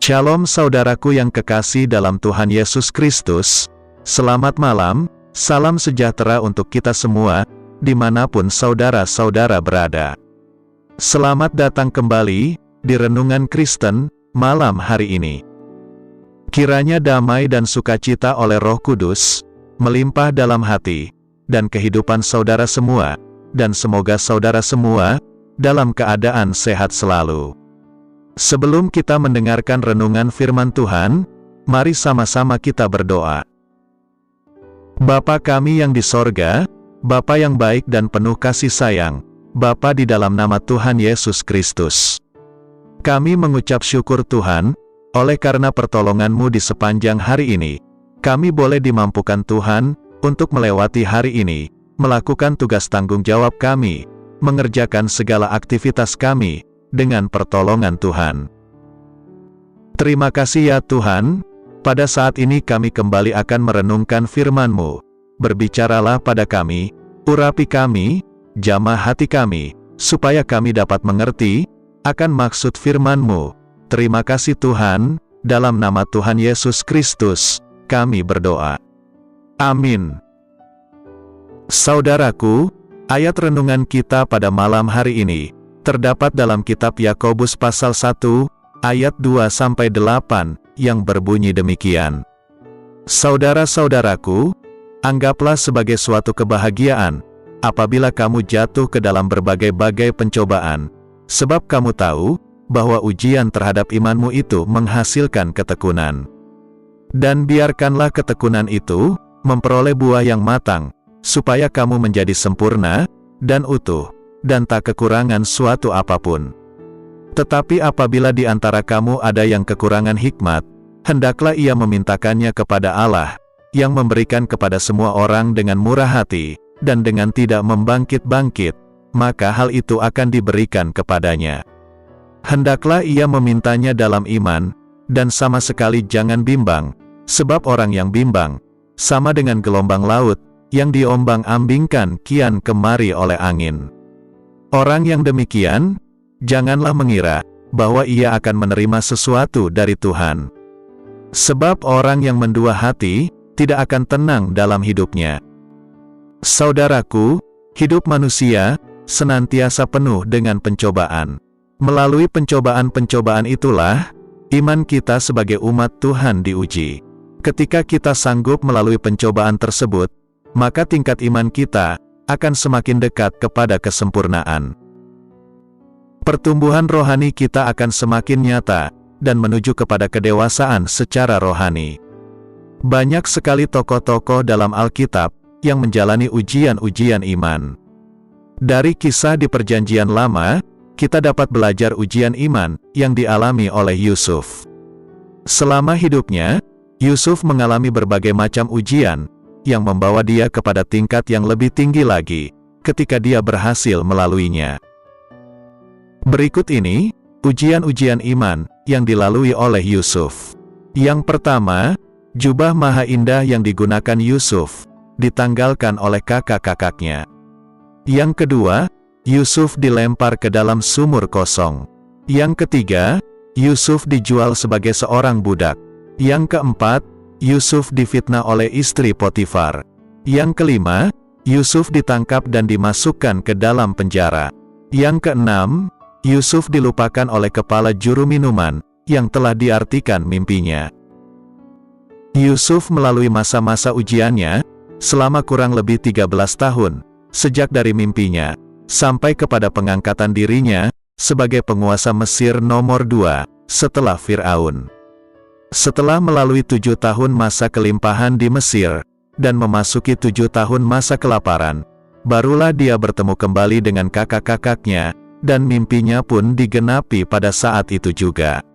Shalom saudaraku yang kekasih dalam Tuhan Yesus Kristus. Selamat malam, salam sejahtera untuk kita semua, dimanapun saudara-saudara berada. Selamat datang kembali di Renungan Kristen malam hari ini. Kiranya damai dan sukacita oleh Roh Kudus melimpah dalam hati dan kehidupan saudara semua, dan semoga saudara semua dalam keadaan sehat selalu. Sebelum kita mendengarkan renungan firman Tuhan, mari sama-sama kita berdoa. Bapa kami yang di sorga, Bapa yang baik dan penuh kasih sayang, Bapa di dalam nama Tuhan Yesus Kristus. Kami mengucap syukur Tuhan, oleh karena pertolongan-Mu di sepanjang hari ini, kami boleh dimampukan Tuhan, untuk melewati hari ini, melakukan tugas tanggung jawab kami, mengerjakan segala aktivitas kami, dengan pertolongan Tuhan. Terima kasih ya Tuhan, pada saat ini kami kembali akan merenungkan firman-Mu. Berbicaralah pada kami, urapi kami, jamah hati kami, supaya kami dapat mengerti akan maksud firman-Mu. Terima kasih Tuhan, dalam nama Tuhan Yesus Kristus, kami berdoa. Amin. Saudaraku, ayat renungan kita pada malam hari ini terdapat dalam kitab Yakobus pasal 1, ayat 2-8, yang berbunyi demikian. Saudara-saudaraku, anggaplah sebagai suatu kebahagiaan, apabila kamu jatuh ke dalam berbagai-bagai pencobaan, sebab kamu tahu, bahwa ujian terhadap imanmu itu menghasilkan ketekunan. Dan biarkanlah ketekunan itu, memperoleh buah yang matang, supaya kamu menjadi sempurna, dan utuh, dan tak kekurangan suatu apapun. Tetapi apabila di antara kamu ada yang kekurangan hikmat, hendaklah ia memintakannya kepada Allah, yang memberikan kepada semua orang dengan murah hati, dan dengan tidak membangkit-bangkit, maka hal itu akan diberikan kepadanya. Hendaklah ia memintanya dalam iman, dan sama sekali jangan bimbang, sebab orang yang bimbang, sama dengan gelombang laut, yang diombang-ambingkan kian kemari oleh angin. Orang yang demikian, janganlah mengira bahwa ia akan menerima sesuatu dari Tuhan. Sebab orang yang mendua hati, tidak akan tenang dalam hidupnya. Saudaraku, hidup manusia senantiasa penuh dengan pencobaan. Melalui pencobaan-pencobaan itulah, iman kita sebagai umat Tuhan diuji. Ketika kita sanggup melalui pencobaan tersebut, maka tingkat iman kita akan semakin dekat kepada kesempurnaan. Pertumbuhan rohani kita akan semakin nyata, dan menuju kepada kedewasaan secara rohani. Banyak sekali tokoh-tokoh dalam Alkitab, yang menjalani ujian-ujian iman. Dari kisah di Perjanjian Lama, kita dapat belajar ujian iman, yang dialami oleh Yusuf. Selama hidupnya, Yusuf mengalami berbagai macam ujian, yang membawa dia kepada tingkat yang lebih tinggi lagi, ketika dia berhasil melaluinya. Berikut ini, ujian-ujian iman, yang dilalui oleh Yusuf. Yang pertama, jubah maha indah yang digunakan Yusuf, ditanggalkan oleh kakak-kakaknya. Yang kedua, Yusuf dilempar ke dalam sumur kosong. Yang ketiga, Yusuf dijual sebagai seorang budak. Yang keempat, Yusuf difitnah oleh istri Potifar. Yang kelima, Yusuf ditangkap dan dimasukkan ke dalam penjara. Yang keenam, Yusuf dilupakan oleh kepala juru minuman, yang telah diartikan mimpinya. Yusuf melalui masa-masa ujiannya, selama kurang lebih 13 tahun, sejak dari mimpinya, sampai kepada pengangkatan dirinya, sebagai penguasa Mesir nomor 2, setelah Fir'aun. Setelah melalui 7 tahun masa kelimpahan di Mesir, dan memasuki 7 tahun masa kelaparan, barulah dia bertemu kembali dengan kakak-kakaknya, dan mimpinya pun digenapi pada saat itu juga.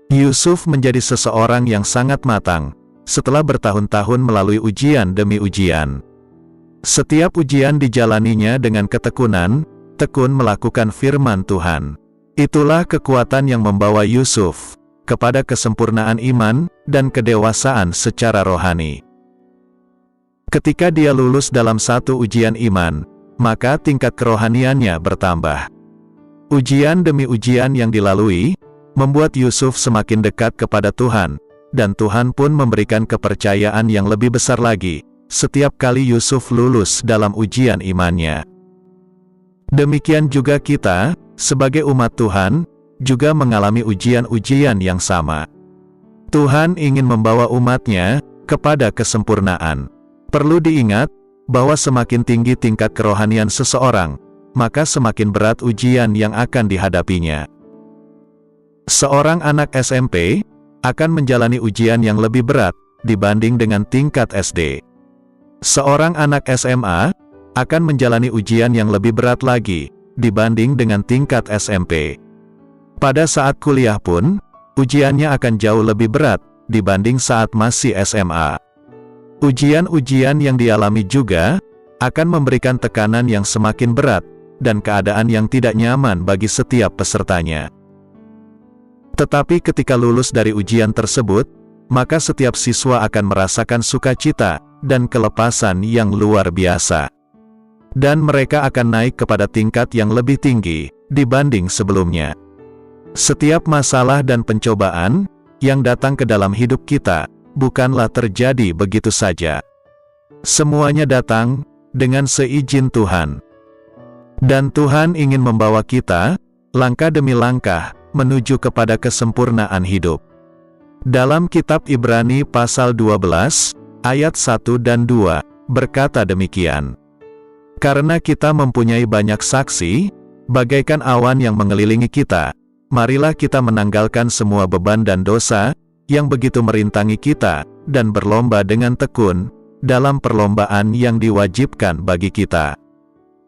Yusuf menjadi seseorang yang sangat matang, setelah bertahun-tahun melalui ujian demi ujian. Setiap ujian dijalaninya dengan ketekunan, tekun melakukan firman Tuhan. Itulah kekuatan yang membawa Yusuf kepada kesempurnaan iman, dan kedewasaan secara rohani. Ketika dia lulus dalam satu ujian iman, maka tingkat kerohaniannya bertambah. Ujian demi ujian yang dilalui, membuat Yusuf semakin dekat kepada Tuhan, dan Tuhan pun memberikan kepercayaan yang lebih besar lagi, setiap kali Yusuf lulus dalam ujian imannya. Demikian juga kita, sebagai umat Tuhan, juga mengalami ujian-ujian yang sama. Tuhan ingin membawa umatnya kepada kesempurnaan. Perlu diingat, bahwa semakin tinggi tingkat kerohanian seseorang, maka semakin berat ujian yang akan dihadapinya. Seorang anak SMP akan menjalani ujian yang lebih berat dibanding dengan tingkat SD. Seorang anak SMA akan menjalani ujian yang lebih berat lagi dibanding dengan tingkat SMP. Pada saat kuliah pun, ujiannya akan jauh lebih berat dibanding saat masih SMA. Ujian-ujian yang dialami juga akan memberikan tekanan yang semakin berat dan keadaan yang tidak nyaman bagi setiap pesertanya. Tetapi ketika lulus dari ujian tersebut, maka setiap siswa akan merasakan sukacita dan kelepasan yang luar biasa. Dan mereka akan naik kepada tingkat yang lebih tinggi dibanding sebelumnya. Setiap masalah dan pencobaan yang datang ke dalam hidup kita bukanlah terjadi begitu saja. Semuanya datang dengan seizin Tuhan. Dan Tuhan ingin membawa kita, langkah demi langkah, menuju kepada kesempurnaan hidup. Dalam kitab Ibrani pasal 12, ayat 1 dan 2, berkata demikian. Karena kita mempunyai banyak saksi, bagaikan awan yang mengelilingi kita, marilah kita menanggalkan semua beban dan dosa, yang begitu merintangi kita, dan berlomba dengan tekun, dalam perlombaan yang diwajibkan bagi kita.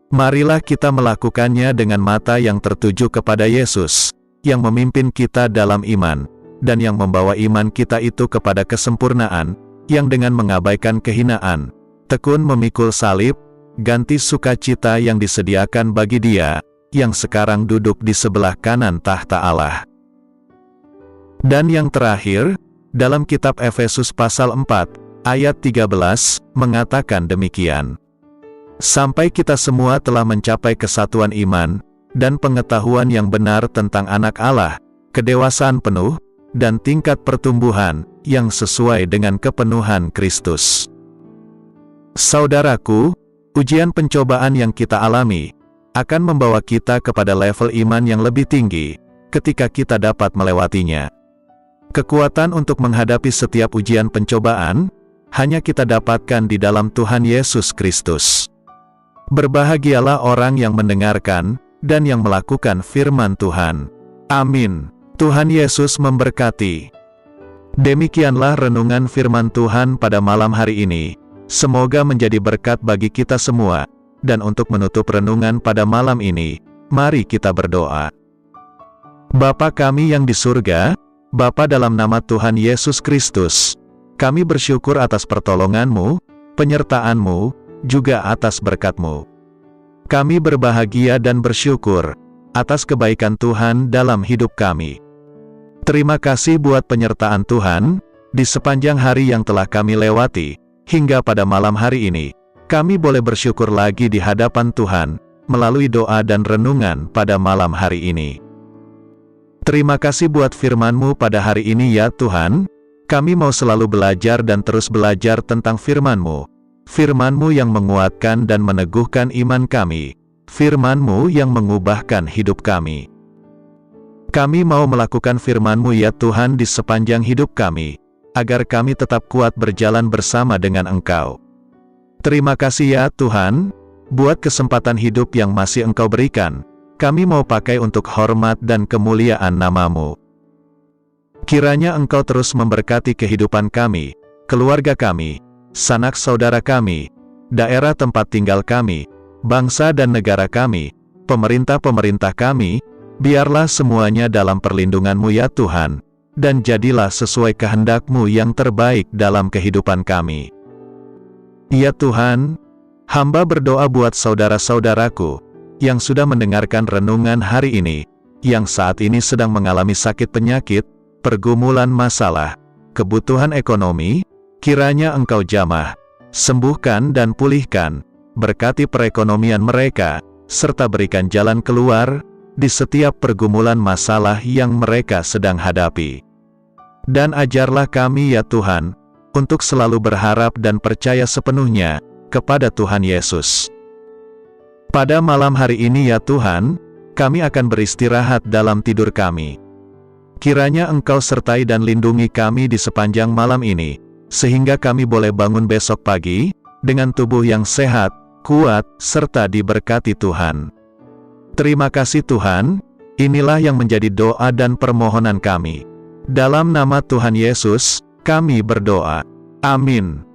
Marilah kita melakukannya dengan mata yang tertuju kepada Yesus, yang memimpin kita dalam iman, dan yang membawa iman kita itu kepada kesempurnaan, yang dengan mengabaikan kehinaan, tekun memikul salib, ganti sukacita yang disediakan bagi Dia, yang sekarang duduk di sebelah kanan tahta Allah. Dan yang terakhir, dalam kitab Efesus pasal 4, ayat 13, mengatakan demikian. Sampai kita semua telah mencapai kesatuan iman, dan pengetahuan yang benar tentang anak Allah, kedewasaan penuh, dan tingkat pertumbuhan, yang sesuai dengan kepenuhan Kristus. Saudaraku, ujian pencobaan yang kita alami, akan membawa kita kepada level iman yang lebih tinggi, ketika kita dapat melewatinya. Kekuatan untuk menghadapi setiap ujian pencobaan, hanya kita dapatkan di dalam Tuhan Yesus Kristus. Berbahagialah orang yang mendengarkan, dan yang melakukan firman Tuhan. Amin. Tuhan Yesus memberkati. Demikianlah renungan firman Tuhan pada malam hari ini. Semoga menjadi berkat bagi kita semua. Dan untuk menutup renungan pada malam ini, mari kita berdoa. Bapa kami yang di surga, Bapa dalam nama Tuhan Yesus Kristus, kami bersyukur atas pertolongan-Mu, penyertaan-Mu, juga atas berkat-Mu. Kami berbahagia dan bersyukur atas kebaikan Tuhan dalam hidup kami. Terima kasih buat penyertaan Tuhan di sepanjang hari yang telah kami lewati, hingga pada malam hari ini. Kami boleh bersyukur lagi di hadapan Tuhan, melalui doa dan renungan pada malam hari ini. Terima kasih buat firman-Mu pada hari ini ya Tuhan, kami mau selalu belajar dan terus belajar tentang firman-Mu. Firman-Mu yang menguatkan dan meneguhkan iman kami, firman-Mu yang mengubahkan hidup kami. Kami mau melakukan firman-Mu ya Tuhan di sepanjang hidup kami, agar kami tetap kuat berjalan bersama dengan Engkau. Terima kasih ya Tuhan, buat kesempatan hidup yang masih Engkau berikan, kami mau pakai untuk hormat dan kemuliaan nama-Mu. Kiranya Engkau terus memberkati kehidupan kami, keluarga kami, sanak saudara kami, daerah tempat tinggal kami, bangsa dan negara kami, pemerintah-pemerintah kami, biarlah semuanya dalam perlindungan-Mu ya Tuhan, dan jadilah sesuai kehendak-Mu yang terbaik dalam kehidupan kami. Ya Tuhan, hamba berdoa buat saudara-saudaraku, yang sudah mendengarkan renungan hari ini, yang saat ini sedang mengalami sakit penyakit, pergumulan masalah, kebutuhan ekonomi, kiranya Engkau jamah, sembuhkan dan pulihkan, berkati perekonomian mereka, serta berikan jalan keluar, di setiap pergumulan masalah yang mereka sedang hadapi. Dan ajarlah kami ya Tuhan, untuk selalu berharap dan percaya sepenuhnya kepada Tuhan Yesus. Pada malam hari ini ya Tuhan, kami akan beristirahat dalam tidur kami. Kiranya Engkau sertai dan lindungi kami di sepanjang malam ini, sehingga kami boleh bangun besok pagi, dengan tubuh yang sehat, kuat, serta diberkati Tuhan. Terima kasih Tuhan, inilah yang menjadi doa dan permohonan kami. Dalam nama Tuhan Yesus, kami berdoa. Amin.